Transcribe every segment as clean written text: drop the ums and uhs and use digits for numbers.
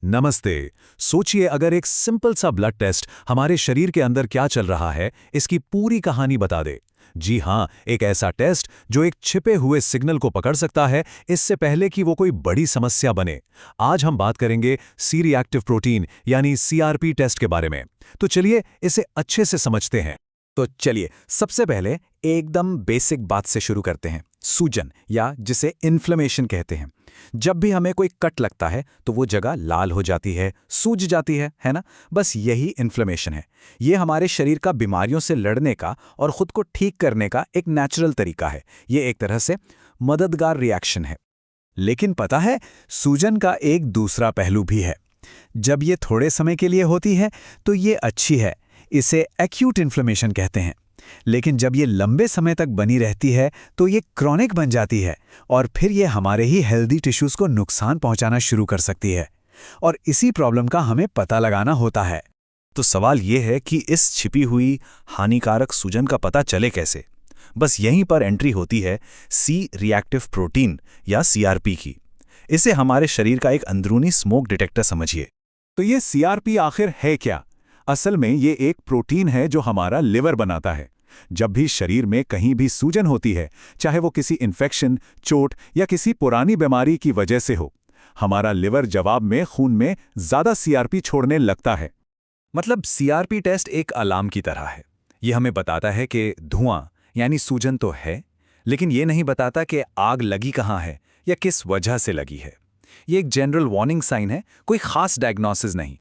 नमस्ते। सोचिए अगर एक सिंपल सा ब्लड टेस्ट हमारे शरीर के अंदर क्या चल रहा है इसकी पूरी कहानी बता दे। जी हां, एक ऐसा टेस्ट जो एक छिपे हुए सिग्नल को पकड़ सकता है इससे पहले कि वो कोई बड़ी समस्या बने। आज हम बात करेंगे सी रिएक्टिव प्रोटीन यानी सीआरपी टेस्ट के बारे में। तो चलिए इसे अच्छे से समझते हैं। तो चलिए सबसे पहले एकदम बेसिक बात से शुरू करते हैं। सूजन या जिसे इन्फ्लेमेशन कहते हैं। जब भी हमें कोई कट लगता है तो वो जगह लाल हो जाती है, सूज जाती है ना। बस यही इन्फ्लेमेशन है। ये हमारे शरीर का बीमारियों से लड़ने का और खुद को ठीक करने का एक नेचुरल तरीका है। ये एक तरह से मददगार रिएक्शन है। लेकिन पता है, सूजन का एक दूसरा पहलू भी है। जब ये थोड़े समय के लिए होती है तो ये अच्छी है, इसे एक्यूट इन्फ्लेमेशन कहते हैं। लेकिन जब ये लंबे समय तक बनी रहती है तो ये क्रॉनिक बन जाती है और फिर ये हमारे ही हेल्दी टिश्यूज को नुकसान पहुंचाना शुरू कर सकती है। और इसी प्रॉब्लम का हमें पता लगाना होता है। तो सवाल ये है कि इस छिपी हुई हानिकारक सूजन का पता चले कैसे। बस यहीं पर एंट्री होती है सी रिएक्टिव प्रोटीन या सीआरपी की। इसे हमारे शरीर का एक अंदरूनी स्मोक डिटेक्टर समझिए। तो ये सीआरपी आखिर है क्या? असल में ये एक प्रोटीन है जो हमारा लिवर बनाता है। जब भी शरीर में कहीं भी सूजन होती है, चाहे वो किसी इन्फेक्शन, चोट या किसी पुरानी बीमारी की वजह से हो, हमारा लिवर जवाब में खून में ज्यादा सीआरपी छोड़ने लगता है। मतलब सीआरपी टेस्ट एक अलार्म की तरह है। ये हमें बताता है कि धुआं यानी सूजन तो है, लेकिन ये नहीं बताता कि आग लगी कहाँ है या किस वजह से लगी है। ये एक जनरल वार्निंग साइन है, कोई खास डायग्नोसिस नहीं।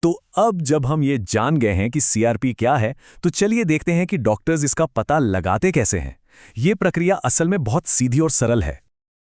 तो अब जब हम ये जान गए हैं कि सीआरपी क्या है, तो चलिए देखते हैं कि डॉक्टर्स इसका पता लगाते कैसे हैं। ये प्रक्रिया असल में बहुत सीधी और सरल है।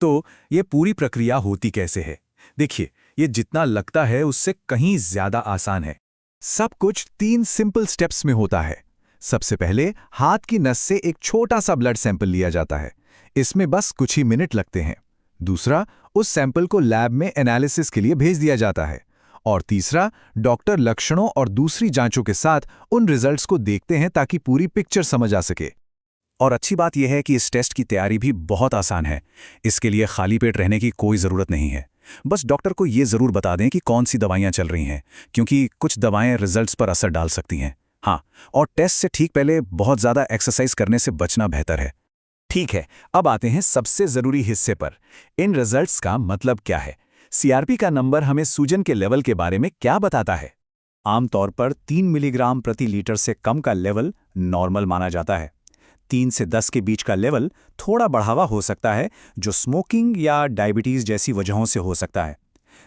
तो ये पूरी प्रक्रिया होती कैसे है? देखिए, ये जितना लगता है उससे कहीं ज्यादा आसान है। सब कुछ 3 सिंपल स्टेप्स में होता है। सबसे पहले हाथ की नस से एक छोटा सा ब्लड सैंपल लिया जाता है। इसमें बस कुछ ही मिनट लगते हैं। दूसरा, उस सैंपल को लैब में एनालिसिस के लिए भेज दिया जाता है। और तीसरा, डॉक्टर लक्षणों और दूसरी जांचों के साथ उन रिजल्ट्स को देखते हैं ताकि पूरी पिक्चर समझ आ सके। और अच्छी बात यह है कि इस टेस्ट की तैयारी भी बहुत आसान है। इसके लिए खाली पेट रहने की कोई ज़रूरत नहीं है। बस डॉक्टर को ये ज़रूर बता दें कि कौन सी दवाइयाँ चल रही हैं, क्योंकि कुछ दवाएं रिजल्ट्स पर असर डाल सकती हैं। हाँ, और टेस्ट से ठीक पहले बहुत ज़्यादा एक्सरसाइज करने से बचना बेहतर है। ठीक है, अब आते हैं सबसे ज़रूरी हिस्से पर। इन रिजल्ट्स का मतलब क्या है? सीआरपी का नंबर हमें सूजन के लेवल के बारे में क्या बताता है? आमतौर पर 3 मिलीग्राम प्रति लीटर से कम का लेवल नॉर्मल माना जाता है। 3 से 10 के बीच का लेवल थोड़ा बढ़ावा हो सकता है, जो स्मोकिंग या डायबिटीज़ जैसी वजहों से हो सकता है।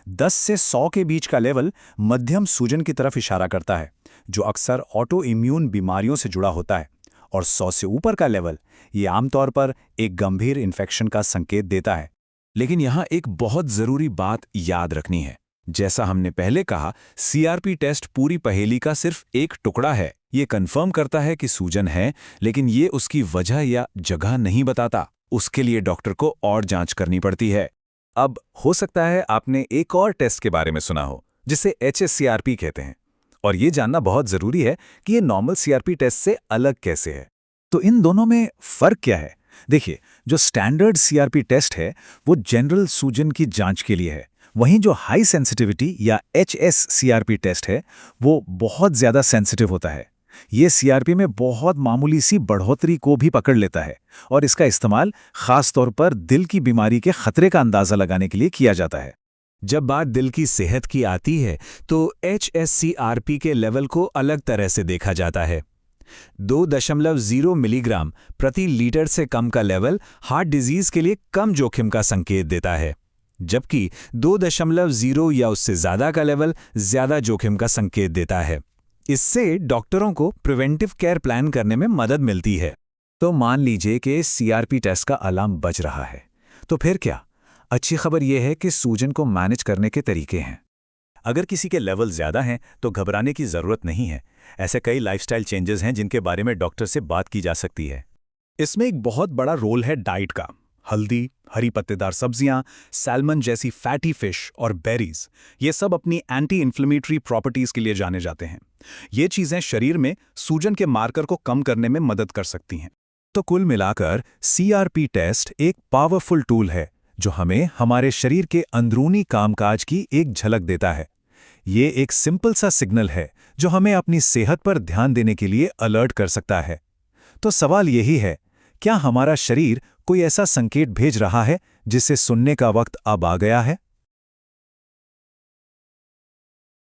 10 से 100 के बीच का लेवल मध्यम सूजन की तरफ इशारा करता है, जो अक्सर ऑटो इम्यून बीमारियों से जुड़ा होता है। और 100 से ऊपर का लेवल ये आमतौर पर एक गंभीर इन्फेक्शन का संकेत देता है। लेकिन यहाँ एक बहुत ज़रूरी बात याद रखनी है। जैसा हमने पहले कहा, सीआरपी टेस्ट पूरी पहेली का सिर्फ एक टुकड़ा है। ये कंफर्म करता है कि सूजन है, लेकिन ये उसकी वजह या जगह नहीं बताता। उसके लिए डॉक्टर को और जांच करनी पड़ती है। अब हो सकता है आपने एक और टेस्ट के बारे में सुना हो, जिसे HSCRP कहते हैं। और ये जानना बहुत ज़रूरी है कि ये नॉर्मल सीआरपी टेस्ट से अलग कैसे है। तो इन दोनों में फ़र्क क्या है? देखिए, जो स्टैंडर्ड सीआरपी टेस्ट है वो जनरल सूजन की जांच के लिए है। वहीं जो हाई सेंसिटिविटी या HSCRP टेस्ट है वो बहुत ज़्यादा सेंसिटिव होता है। ये सीआरपी में बहुत मामूली सी बढ़ोतरी को भी पकड़ लेता है और इसका इस्तेमाल खास तौर पर दिल की बीमारी के खतरे का अंदाज़ा लगाने के लिए किया जाता है। जब बात दिल की सेहत की आती है तो HSCRP के लेवल को अलग तरह से देखा जाता है। 2.0 मिलीग्राम प्रति लीटर से कम का लेवल हार्ट डिजीज के लिए कम जोखिम का संकेत देता है, जबकि 2.0 या उससे ज़्यादा का लेवल ज़्यादा जोखिम का संकेत देता है। इससे डॉक्टरों को प्रिवेंटिव केयर प्लान करने में मदद मिलती है। तो मान लीजिए कि सीआरपी टेस्ट का अलार्म बज रहा है, तो फिर क्या? अच्छी खबर यह है कि सूजन को मैनेज करने के तरीके हैं। अगर किसी के लेवल ज़्यादा हैं तो घबराने की ज़रूरत नहीं है। ऐसे कई लाइफस्टाइल चेंजेस हैं जिनके बारे में डॉक्टर से बात की जा सकती है। इसमें एक बहुत बड़ा रोल है डाइट का। हल्दी, हरी पत्तेदार सब्जियां, सैल्मन जैसी फैटी फिश और बेरीज, ये सब अपनी एंटी इन्फ्लेमेटरी प्रॉपर्टीज के लिए जाने जाते हैं। ये चीज़ें शरीर में सूजन के मार्कर को कम करने में मदद कर सकती हैं। तो कुल मिलाकर सीआरपी टेस्ट एक पावरफुल टूल है जो हमें हमारे शरीर के अंदरूनी कामकाज की एक झलक देता है। ये एक सिंपल सा सिग्नल है जो हमें अपनी सेहत पर ध्यान देने के लिए अलर्ट कर सकता है। तो सवाल यही है, क्या हमारा शरीर कोई ऐसा संकेत भेज रहा है जिसे सुनने का वक्त अब आ गया है?